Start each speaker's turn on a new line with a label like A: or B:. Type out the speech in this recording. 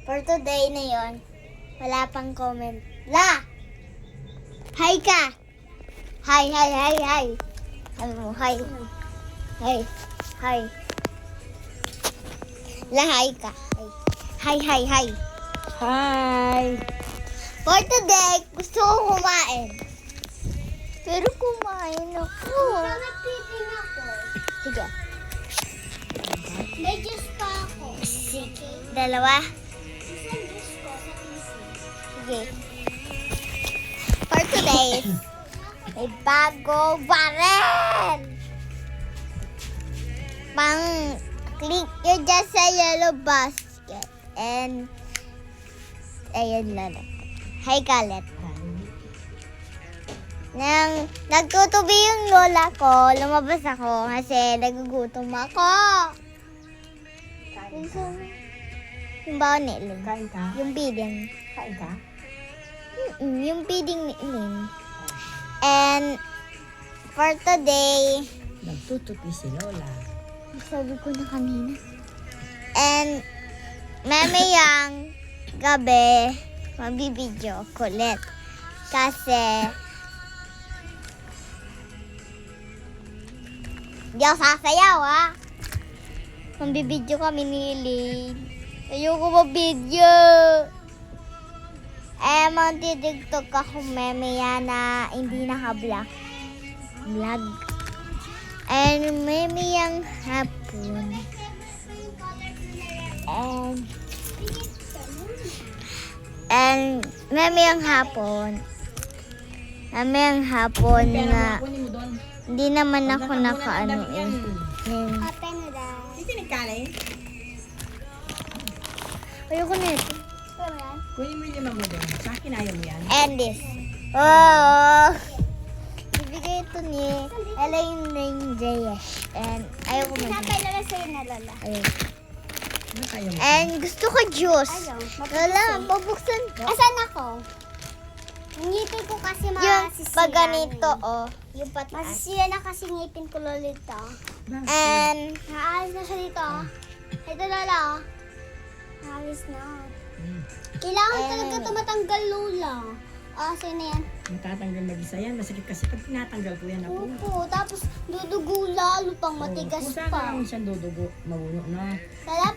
A: For today na yon, wala pang comment. La! Hi ka! Hi! Sabi mo, hi. Hi. La, hi ka. Hi.
B: Hi!
A: For today, gusto ko kumain. Pero kumain ako.
C: Nagpiping ako.
A: Sige.
C: May juice pa ako.
A: Sige. Dalawa.
C: Isang juice ko sa PC.
A: Sige. For today, may bago pa rin. Click nyo dyan sa yellow basket. And, ayun lang. Hi, Kalet. Nang nagtutubi yung lola ko, lumabas ako kasi nagugutom ako. Yung baon ni Ilin.
B: Kain ka?
A: Yung feeding.
B: Kain ka?
A: Yung feeding ni Ilin. And for today,
B: Nagtutupi si Lola.
A: sabi ko na kanina. And mamayang gabi, magbibideo ko ulit. Kasi di ako sasayaw, ha? Magbibideo kami ni Ilin. Ayoko mabideo. Magtitigtog ako mamaya na hindi naka-vlog. And mamayang hapon. And mamayang hapon. Mamayang hapon na
B: Kunin mo doon.
A: hindi naman ako nakaano eh.
C: Open na daw.
B: Titinig ka na eh.
A: Ayoko na ito.
B: Kunin mo yung limang mo doon. Sa akin ayaw mo yan.
A: And this. Oh! Ibigay ito ni Elaine Reyes. And ayoko na.
C: Napay na sa'yo na, Lola.
A: Ayun.
B: Ano ayaw mo?
A: And gusto ko juice.
C: Ayaw.
A: Lola, mabuksan ko.
C: Asan ako? Ngipin ko kasi
A: Yung
C: masisira.
A: pag ganito, oh. Yung pataas.
C: Masisira na kasi ngipin ko, Lolita.
A: And
C: Naalis na siya dito. Ito, Lola. Naalis na. Kailangan talaga ito matanggal, Lola. Sa'yo na yan.
B: Matatanggal mag-isa yan. Masakit kasi pag tinatanggal ko yan ako.
C: Opo, tapos dudugo lalo pang matigas
B: Kung saan
C: pa.
B: naman siyang dudugo, mabuno na.
C: Sarap